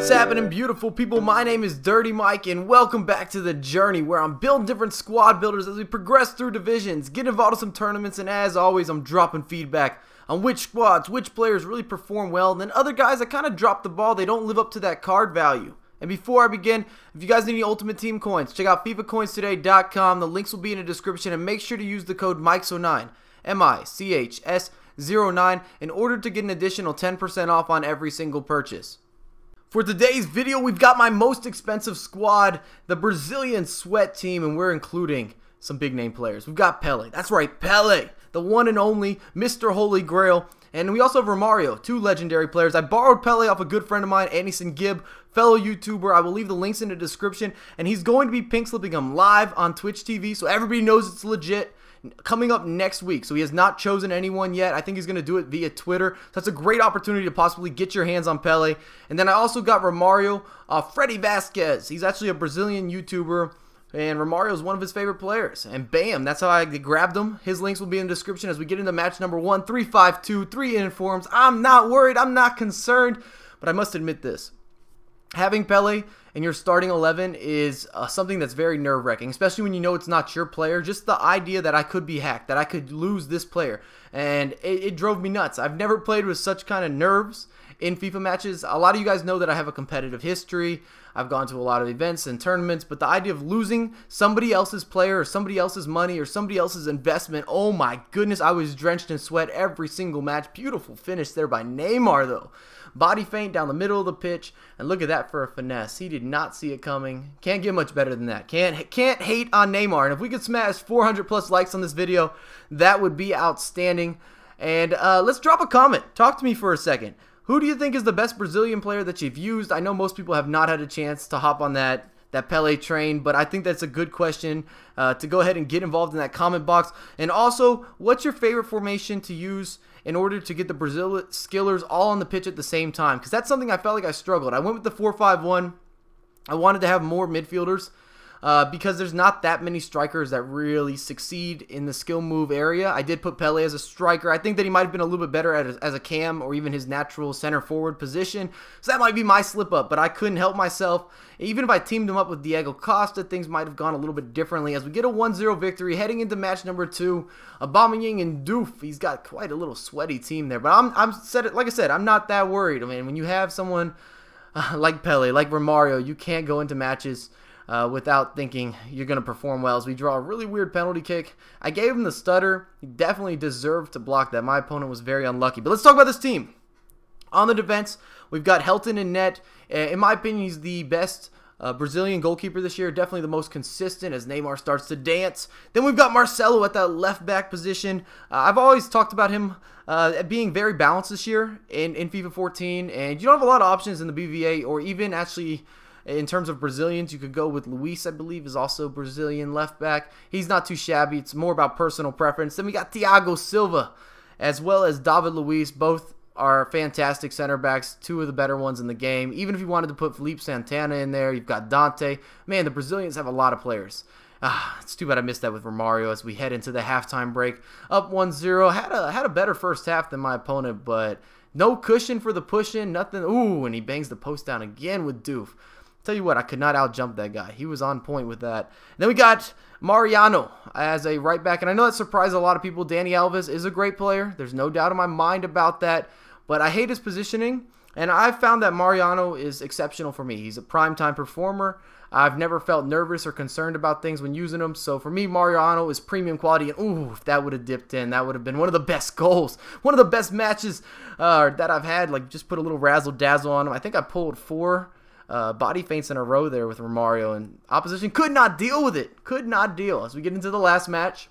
What's happening, beautiful people? My name is Dirty Mike, and welcome back to the journey where I'm building different squad builders as we progress through divisions, get involved in some tournaments, and as always, I'm dropping feedback on which squads, which players really perform well, and then other guys that kind of drop the ball, they don't live up to that card value. And before I begin, if you guys need any Ultimate Team coins, check out FIFAcoinstoday.com. The links will be in the description, and make sure to use the code MICHS09, MICHS09, in order to get an additional 10% off on every single purchase. For today's video, we've got my most expensive squad, the Brazilian Sweat team, and we're including some big name players. We've got Pelé. That's right, Pelé, the one and only Mr. Holy Grail. And we also have Romário, two legendary players. I borrowed Pelé off a good friend of mine, Anderson Gibb, fellow YouTuber. I will leave the links in the description. And he's going to be pink slipping him live on Twitch TV, so everybody knows it's legit. Coming up next week, so he has not chosen anyone yet. I think he's going to do it via Twitter, so that's a great opportunity to possibly get your hands on Pelé. And then I also got Romário, Freddy Vasquez. He's actually a Brazilian YouTuber, and Romário is one of his favorite players. And bam, that's how I grabbed him. His links will be in the description as we get into match number 1. 352, 3 informs. I'm not worried, I'm not concerned, but I must admit this. Having Pelé in your starting 11 is something that's very nerve-wracking, especially when you know it's not your player. Just the idea that I could be hacked, that I could lose this player, and it drove me nuts. I've never played with such kind of nerves in FIFA matches. A lot of you guys know that I have a competitive history. I've gone to a lot of events and tournaments, but the idea of losing somebody else's player or somebody else's money or somebody else's investment, oh my goodness, I was drenched in sweat every single match. Beautiful finish there by Neymar, though. Body feint down the middle of the pitch, and look at that for a finesse. He did not see it coming. Can't get much better than that. Can't hate on Neymar. And if we could smash 400 plus likes on this video, that would be outstanding. And let's drop a comment. Talk to me for a second. Who do you think is the best Brazilian player that you've used? I know most people have not had a chance to hop on that Pelé train, but I think that's a good question to go ahead and get involved in that comment box. And also, what's your favorite formation to use in order to get the Brazil skillers all on the pitch at the same time? Because that's something I felt like I struggled. I went with the 4-5-1. I wanted to have more midfielders because there's not that many strikers that really succeed in the skill move area. I did put Pelé as a striker. I think that he might have been a little bit better as a cam or even his natural center forward position. So that might be my slip up, but I couldn't help myself. Even if I teamed him up with Diego Costa, things might have gone a little bit differently. As we get a 1-0 victory, heading into match number 2, Aubameyang and Doof. He's got quite a little sweaty team there, but like I said, I'm not that worried. I mean, when you have someone like Pelé, like Romário, you can't go into matches without thinking you're going to perform well. As we draw a really weird penalty kick, I gave him the stutter. He definitely deserved to block that. My opponent was very unlucky. But let's talk about this team. On the defense, we've got Helton in net. In my opinion, he's the best Brazilian goalkeeper this year. Definitely the most consistent as Neymar starts to dance. Then we've got Marcelo at that left back position. I've always talked about him being very balanced this year in FIFA 14. And you don't have a lot of options in the BVA, or even actually in terms of Brazilians, you could go with Luis, I believe, is also Brazilian left back. He's not too shabby. It's more about personal preference. Then we got Thiago Silva as well as David Luiz. Both are fantastic center backs, two of the better ones in the game. Even if you wanted to put Felipe Santana in there, you've got Dante. Man, the Brazilians have a lot of players. It's too bad I missed that with Romário as we head into the halftime break. Up 1-0. Had a better first half than my opponent, but no cushion for the push-in, nothing. Ooh, and he bangs the post down again with Doof. Tell you what, I could not out-jump that guy. He was on point with that. And then we got Mariano as a right back, and I know that surprised a lot of people. Dani Alves is a great player. There's no doubt in my mind about that, but I hate his positioning, and I've found that Mariano is exceptional for me. He's a primetime performer. I've never felt nervous or concerned about things when using him, so for me, Mariano is premium quality, and ooh, if that would have dipped in, that would have been one of the best goals, one of the best matches that I've had. Like, just put a little razzle-dazzle on him. I think I pulled 4 body feints in a row there with Romário, and opposition could not deal with it. Could not deal. As we get into the last match,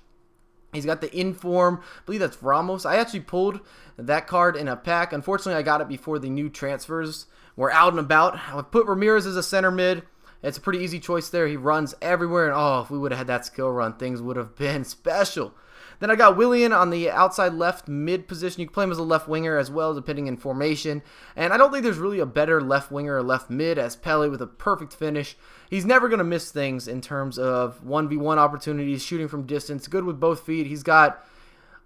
he's got the inform. I believe that's Ramos. I actually pulled that card in a pack. Unfortunately, I got it before the new transfers were out and about. I would put Ramirez as a center mid. It's a pretty easy choice there. He runs everywhere, and oh, if we would have had that skill run, things would have been special. Then I got Willian on the outside left mid position. You can play him as a left winger as well, depending in formation. And I don't think there's really a better left winger or left mid as Pelé with a perfect finish. He's never going to miss things in terms of 1v1 opportunities, shooting from distance, good with both feet. He's got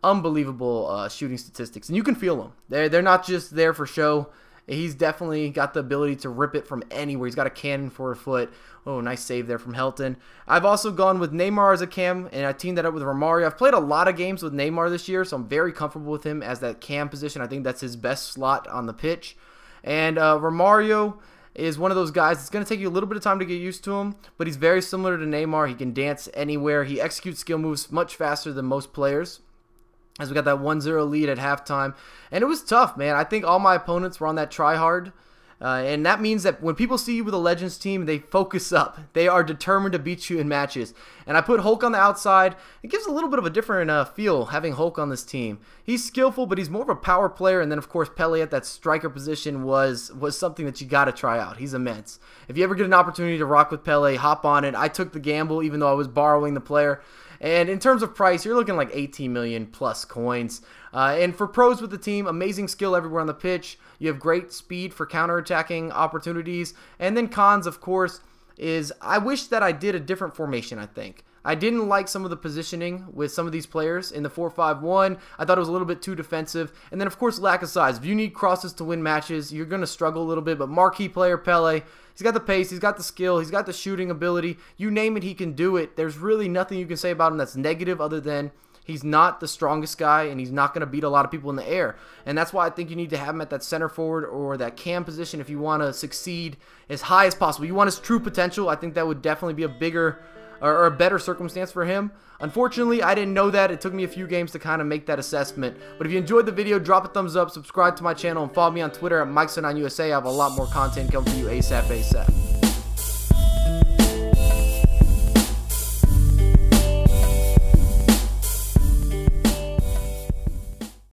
unbelievable shooting statistics, and you can feel them. They're not just there for show. He's definitely got the ability to rip it from anywhere. He's got a cannon for a foot. Oh, nice save there from Helton. I've also gone with Neymar as a cam, and I teamed that up with Romário. I've played a lot of games with Neymar this year, so I'm very comfortable with him as that cam position. I think that's his best slot on the pitch. And Romário is one of those guys. It's going to take you a little bit of time to get used to him, but he's very similar to Neymar. He can dance anywhere. He executes skill moves much faster than most players. As we got that 1-0 lead at halftime. And it was tough, man. I think all my opponents were on that try-hard. And that means that when people see you with a Legends team, they focus up. They are determined to beat you in matches. And I put Hulk on the outside. It gives a little bit of a different feel having Hulk on this team. He's skillful, but he's more of a power player. And then, of course, Pelé at that striker position was something that you got to try out. He's immense. If you ever get an opportunity to rock with Pelé, hop on it. I took the gamble, even though I was borrowing the player. And in terms of price, you're looking like 18 million plus coins. And for pros with the team, amazing skill everywhere on the pitch. You have great speed for counterattacking opportunities. And then cons, of course, is I wish that I did a different formation, I think. I didn't like some of the positioning with some of these players in the 4-5-1. I thought it was a little bit too defensive. And then, of course, lack of size. If you need crosses to win matches, you're going to struggle a little bit. But marquee player Pelé, he's got the pace, he's got the skill, he's got the shooting ability. You name it, he can do it. There's really nothing you can say about him that's negative other than he's not the strongest guy and he's not going to beat a lot of people in the air. And that's why I think you need to have him at that center forward or that cam position if you want to succeed as high as possible. You want his true potential. I think that would definitely be a bigger or a better circumstance for him. Unfortunately, I didn't know that. It took me a few games to kind of make that assessment. But if you enjoyed the video, drop a thumbs up, subscribe to my channel, and follow me on Twitter at MikeSon9USA. I have a lot more content coming to you ASAP.